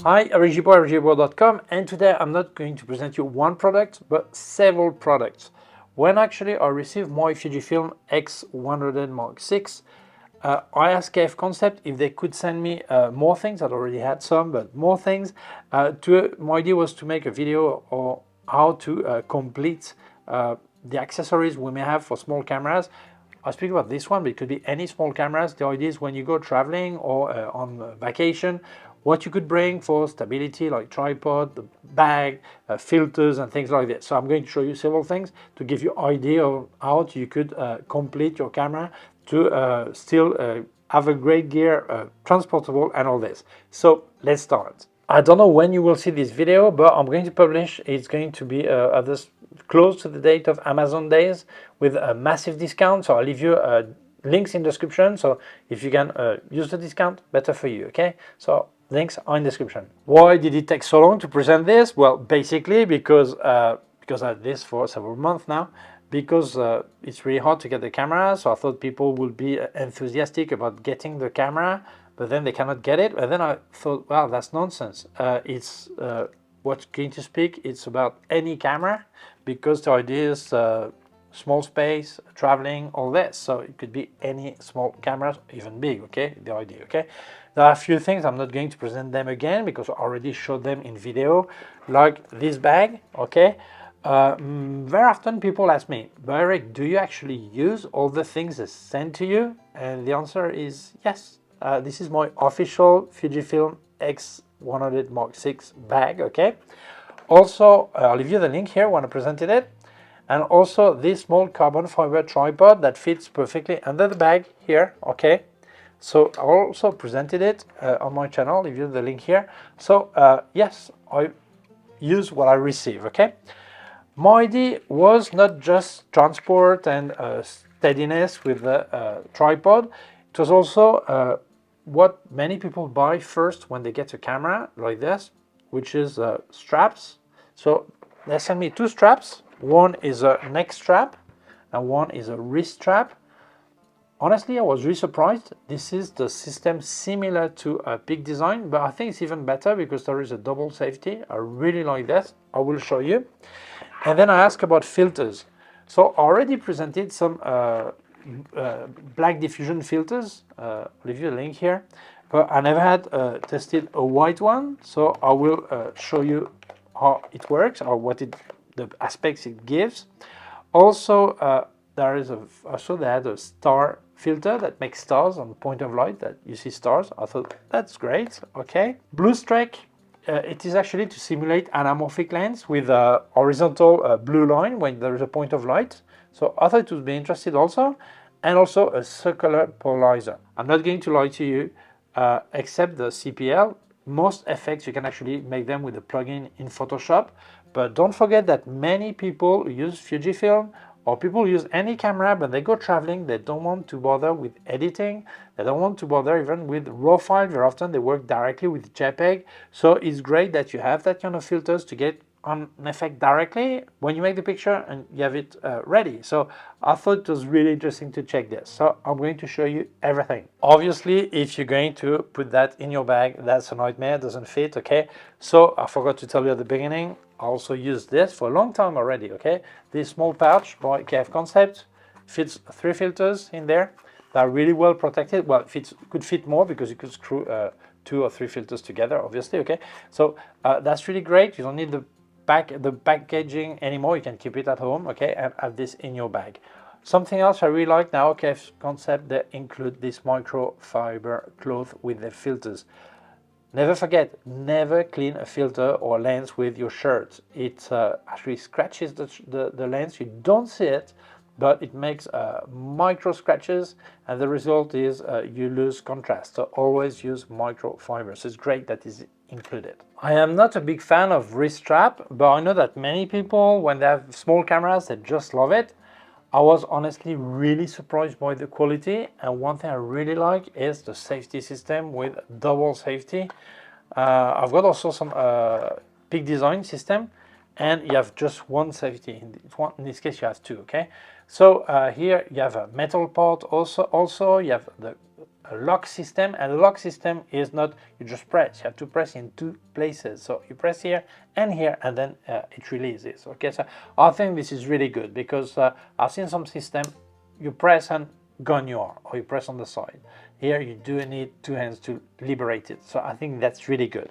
Hi, I'm Gibaud, Gibaud.com, and today I'm not going to present you one product, but several products. When actually I received my Fujifilm X100VI, I asked K&F Concept if they could send me more things. I'd already had some, but more things. My idea was to make a video on how to complete the accessories we may have for small cameras. I speak about this one, but it could be any small cameras. The idea is when you go traveling or on vacation, what you could bring for stability, like tripod, the bag, filters, and things like this. So I'm going to show you several things to give you idea of how you could complete your camera to still have a great gear, transportable, and all this. So let's start. I don't know when you will see this video, but I'm going to publish. It's going to be at this close to the date of Amazon Days with a massive discount. So I'll leave you links in the description. So if you can use the discount, better for you. Okay. So links are in the description. Why did it take so long to present this? Well, basically because I had this for several months now. Because it's really hard to get the camera, so I thought people would be enthusiastic about getting the camera, but then they cannot get it. And then I thought, wow, that's nonsense. It's what's going to speak. It's about any camera, because the idea is small space, traveling, all this. So it could be any small camera, even big. Okay, the idea. Okay, there are a few things. I'm not going to present them again because I already showed them in video, like this bag. Okay. Very often people ask me, Eric, do you actually use all the things they send to you? And the answer is yes. This is my official Fujifilm X100VI bag, okay? Also, I'll leave you the link here when I presented it. And also this small carbon fiber tripod that fits perfectly under the bag here, okay? So I also presented it on my channel, I'll leave you the link here. So yes, I use what I receive, okay? My idea was not just transport and steadiness with the tripod. It was also what many people buy first when they get a camera like this, which is straps. So they sent me two straps. One is a neck strap and one is a wrist strap. Honestly, I was really surprised. This is the system similar to a Peak Design, but I think it's even better because there is a double safety. I really like this. I will show you. And then I asked about filters. So I already presented some black diffusion filters. I'll leave you a link here. But I never had tested a white one. So I will show you how it works or the aspects it gives. Also, they had a star filter that makes stars on point of light that you see stars. I thought that's great. Okay. Blue streak. It is actually to simulate anamorphic lens with a horizontal blue line when there is a point of light. So I thought it would be interesting also. And also a circular polarizer. I'm not going to lie to you, except the CPL. Most effects you can actually make them with a plugin in Photoshop. But don't forget that many people use Fujifilm or people use any camera, but they go traveling, they don't want to bother with editing, they don't want to bother even with RAW file. Very often they work directly with JPEG. So it's great that you have that kind of filters to get an effect directly when you make the picture and you have it ready. So I thought it was really interesting to check this. So I'm going to show you everything. Obviously, if you're going to put that in your bag, that's a nightmare, it doesn't fit, okay? So I forgot to tell you at the beginning, I also used this for a long time already, okay? This small pouch by K&F Concept fits 3 filters in there. They're really well protected. Well, could fit more because you could screw 2 or 3 filters together, obviously, okay? So that's really great. You don't need the packaging anymore. You can keep it at home, okay, and have this in your bag. Something else I really like now, K&F Concept, they include this microfiber cloth with the filters. Never forget, never clean a filter or lens with your shirt. It actually scratches the lens. You don't see it, but it makes micro scratches, and the result is you lose contrast. So always use microfibers. So it's great that is included. I am not a big fan of wrist strap, but I know that many people, when they have small cameras, they just love it. I was honestly really surprised by the quality, and one thing I really like is the safety system with double safety. I've got also some Peak Design system, and you have just one safety. In this case, you have 2. Okay, so here you have a metal part. Also you have the a lock system, and the lock system is not you just press. You have to press in 2 places. So you press here, and then it releases. Okay, so I think this is really good because I've seen some system you press and gone you are, or you press on the side. Here you do need 2 hands to liberate it. So I think that's really good.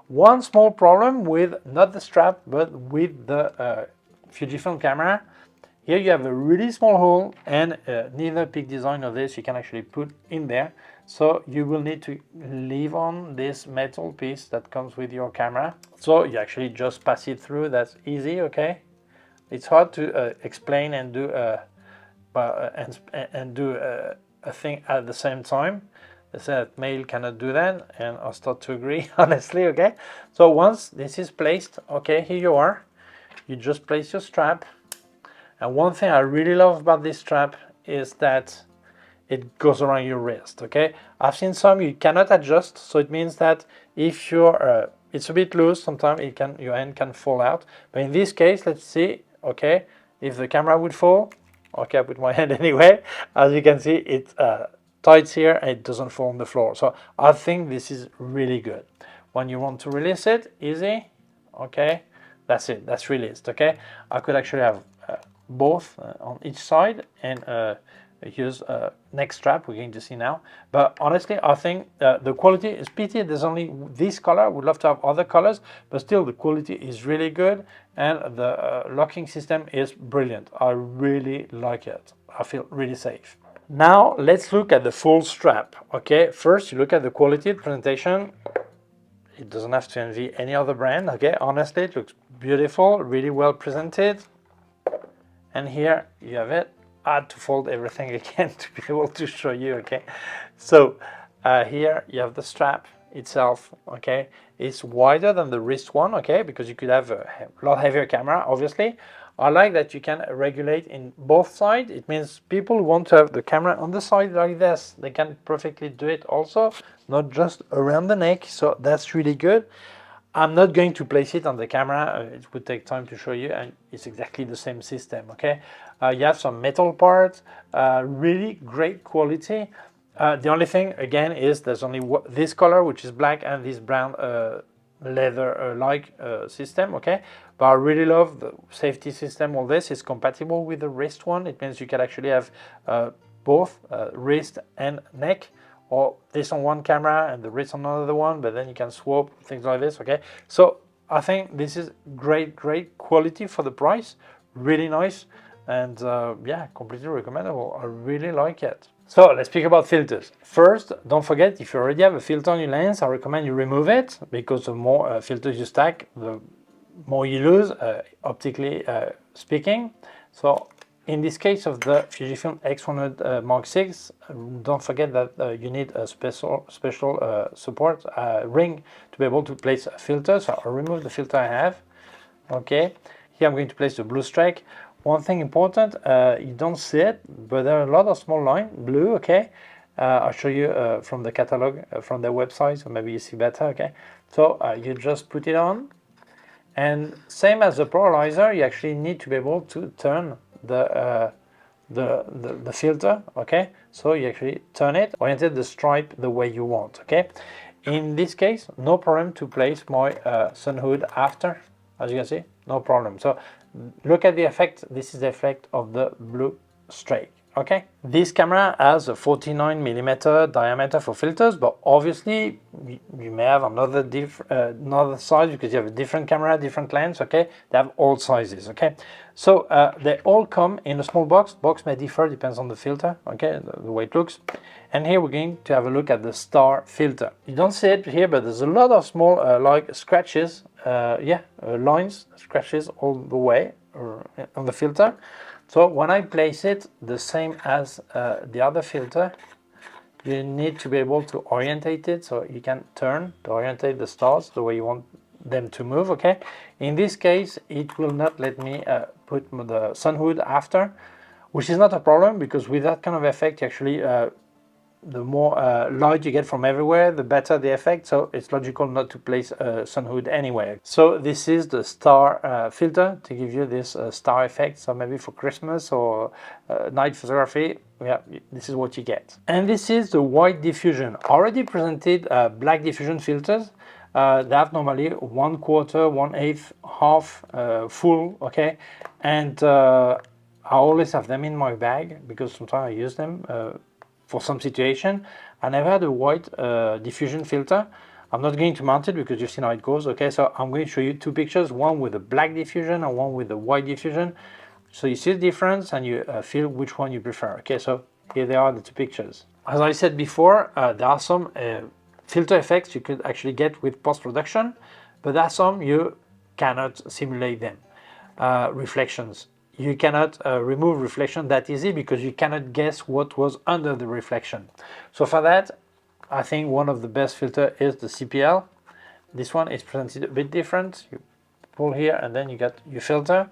One small problem with not the strap but with the Fujifilm camera. Here you have a really small hole, and neither Peak Design or this you can actually put in there. So you will need to leave on this metal piece that comes with your camera. So you actually just pass it through. That's easy, okay? It's hard to explain and do a thing at the same time. They say that male cannot do that, and I start to agree, honestly, okay? So once this is placed, okay, here you are. You just place your strap. And one thing I really love about this strap is that it goes around your wrist, okay? I've seen some you cannot adjust, so it means that if you're, it's a bit loose, sometimes your hand can fall out. But in this case, let's see, okay, if the camera would fall, okay, I put my hand anyway. As you can see, it tights here and it doesn't fall on the floor. So I think this is really good. When you want to release it, easy, okay, that's it, that's released, okay? I could actually have both on each side and use neck strap we're going to see now. But honestly, I think the quality is pity there's only this color. I would love to have other colors, but still the quality is really good, and the locking system is brilliant. I really like it. I feel really safe. Now let's look at the full strap. Okay, first you look at the quality, the presentation. It doesn't have to envy any other brand. Okay, honestly, it looks beautiful, really well presented. And here you have it. I had to fold everything again to be able to show you, okay? So here you have the strap itself, okay? It's wider than the wrist one, okay? Because you could have a lot heavier camera, obviously. I like that you can regulate in both sides. It means people who want to have the camera on the side like this, they can perfectly do it also, not just around the neck. So that's really good. I'm not going to place it on the camera, it would take time to show you, and it's exactly the same system, okay? You have some metal parts, really great quality. The only thing, again, is there's only this color, which is black, and this brown leather-like system, okay? But I really love the safety system. All this is compatible with the wrist one. It means you can actually have both wrist and neck, or this on one camera and the wrist on another one, but then you can swap things like this, okay? So I think this is great quality for the price, really nice, and yeah, completely recommendable. I really like it. So let's speak about filters. First, don't forget, if you already have a filter on your lens, I recommend you remove it, because the more filters you stack, the more you lose, optically speaking. So in this case of the Fujifilm X100VI, don't forget that you need a special support ring to be able to place a filter. So I'll remove the filter I have. Okay, here I'm going to place the blue strike. One thing important, you don't see it, but there are a lot of small lines, blue, okay? I'll show you from the catalog, from their website, so maybe you see better, okay? So you just put it on, and same as the polarizer, you actually need to be able to turn the filter, okay? So you actually turn it, orientate the stripe the way you want, okay? In this case, no problem to place my sun hood after, as you can see, no problem. So look at the effect. This is the effect of the blue streak, okay? This camera has a 49mm diameter for filters, but obviously you may have another size because you have a different camera, different lens, okay? They have all sizes, okay? So they all come in a small box. Box may differ, depends on the filter, okay, the way it looks. And here we're going to have a look at the star filter. You don't see it here, but there's a lot of small like scratches, lines, scratches all the way on the filter. So when I place it, the same as the other filter, you need to be able to orientate it, so you can turn to orientate the stars the way you want them to move, okay? In this case, it will not let me put the sun hood after, which is not a problem, because with that kind of effect, you actually the more light you get from everywhere, the better the effect. So it's logical not to place a sun hood anywhere. So this is the star filter to give you this star effect. So maybe for Christmas or night photography, yeah, this is what you get. And this is the white diffusion. Already presented black diffusion filters. They have normally 1/4, 1/8, half, full, okay? And I always have them in my bag because sometimes I use them for some situation. I never had a white diffusion filter. I'm not going to mount it because you've seen how it goes, okay? So I'm going to show you two pictures, one with the black diffusion and one with the white diffusion. So you see the difference and you feel which one you prefer, okay? So here they are, the two pictures. As I said before, there are some filter effects you could actually get with post-production, but there are some you cannot simulate them. Reflections. You cannot remove reflection that easy because you cannot guess what was under the reflection. So for that, I think one of the best filter is the CPL. This one is presented a bit different. You pull here and then you get your filter,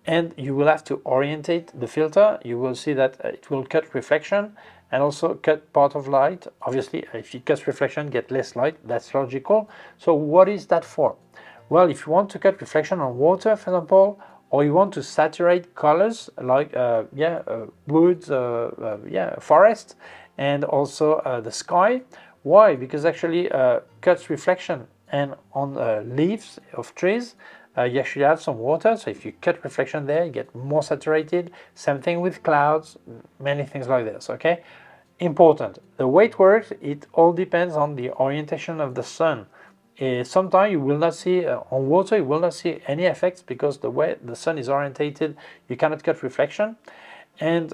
and you will have to orientate the filter. You will see that it will cut reflection and also cut part of light. Obviously, if it cuts reflection, get less light. That's logical. So what is that for? Well, if you want to cut reflection on water, for example, or you want to saturate colors like woods, forest, and also the sky. Why? Because actually cuts reflection, and on leaves of trees you actually have some water, so if you cut reflection there, you get more saturated. Same thing with clouds, many things like this, okay? Important. The way it works, it all depends on the orientation of the sun. Sometimes you will not see, on water, you will not see any effects because the way the sun is orientated, you cannot cut reflection. And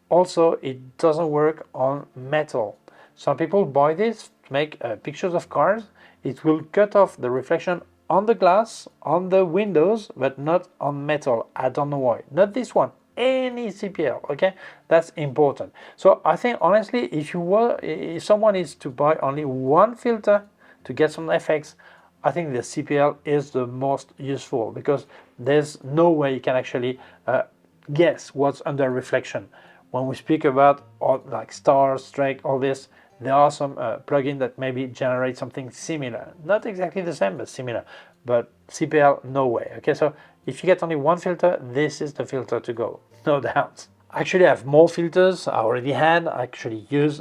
also, it doesn't work on metal. Some people buy this to make pictures of cars. It will cut off the reflection on the glass, on the windows, but not on metal. I don't know why. Not this one. Any CPL, okay? That's important. So I think honestly, if someone is to buy only one filter to get some effects, I think the CPL is the most useful because there's no way you can actually guess what's under reflection. When we speak about like stars, streak, all this, there are some plugins that maybe generate something similar. Not exactly the same, but similar. But CPL, no way. Okay, so if you get only one filter, this is the filter to go, no doubt. Actually, I have more filters I already had. I actually use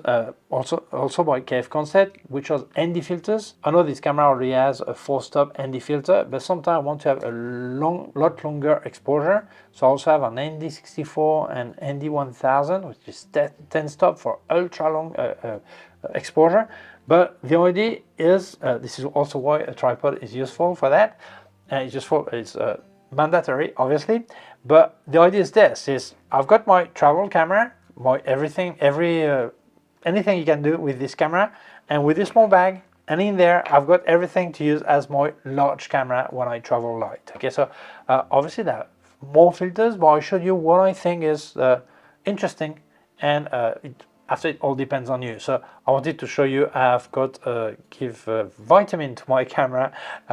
also by K&F Concept, which was ND filters. I know this camera already has a 4-stop ND filter, but sometimes I want to have a lot longer exposure. So I also have an ND64 and ND1000, which is 10 stop for ultra long exposure. But the idea is, this is also why a tripod is useful for that. It's mandatory, obviously, but the idea is this: I've got my travel camera, my anything you can do with this camera, and with this small bag, and in there I've got everything to use as my large camera when I travel light. Okay, so obviously there are more filters, but I showed you what I think is interesting, and after it all depends on you. So I wanted to show you I've got give vitamin to my camera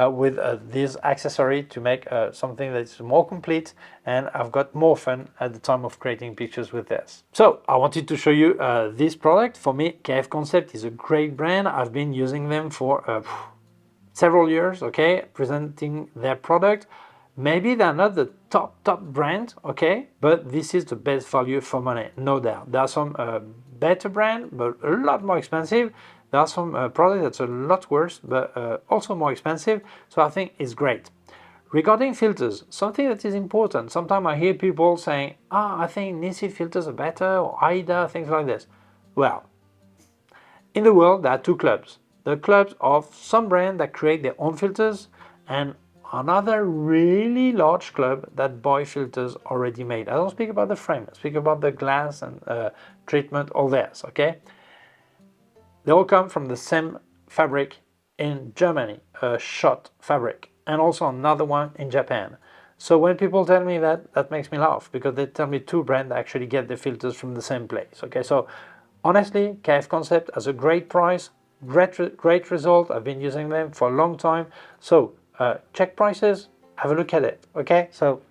with this accessory to make something that's more complete, and I've got more fun at the time of creating pictures with this. So I wanted to show you this product. For me, K&F Concept is a great brand. I've been using them for several years, okay, presenting their product. Maybe they're not the top brand, okay, but this is the best value for money, no doubt. There are some better brand, but a lot more expensive. There are some products that's a lot worse, but also more expensive. So I think it's great. Regarding filters, something that is important. Sometimes I hear people saying, I think Nisi filters are better, or AIDA, things like this. Well, in the world, there are two clubs. The clubs of some brands that create their own filters, and another really large club that buy filters already made. I don't speak about the frame, I speak about the glass and treatment, all this, okay? They all come from the same fabric in Germany, a shot fabric, and also another one in Japan. So when people tell me that, that makes me laugh, because they tell me two brands actually get the filters from the same place, okay? So honestly, K&F Concept has a great price, great result. I've been using them for a long time. So check prices, have a look at it, okay? So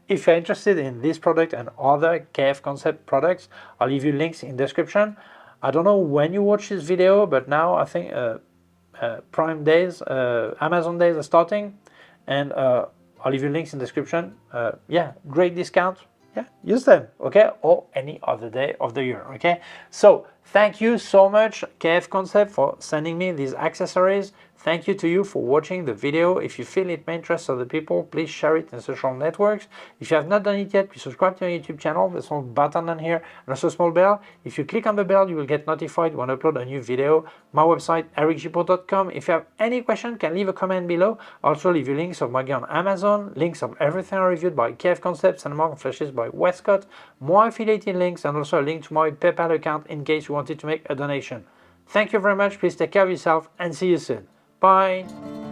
if you're interested in this product and other K&F Concept products, I'll leave you links in the description. I don't know when you watch this video, but now I think Prime days, Amazon days are starting, and I'll leave you links in the description. Yeah, great discount. Yeah, use them, okay? Or any other day of the year, okay? So thank you so much, K&F Concept, for sending me these accessories. Thank you to you for watching the video. If you feel it may interest other people, please share it in social networks. If you have not done it yet, please subscribe to my YouTube channel. There's a small button on here and also a small bell. If you click on the bell, you will get notified when I upload a new video. My website, ericgibaud.com. If you have any question, can leave a comment below. I'll also leave you links of my gear on Amazon, links of everything I reviewed by K&F Concept, Sandmarc, Flashes by Westcott, more affiliated links, and also a link to my PayPal account in case you wanted to make a donation. Thank you very much. Please take care of yourself and see you soon. Bye.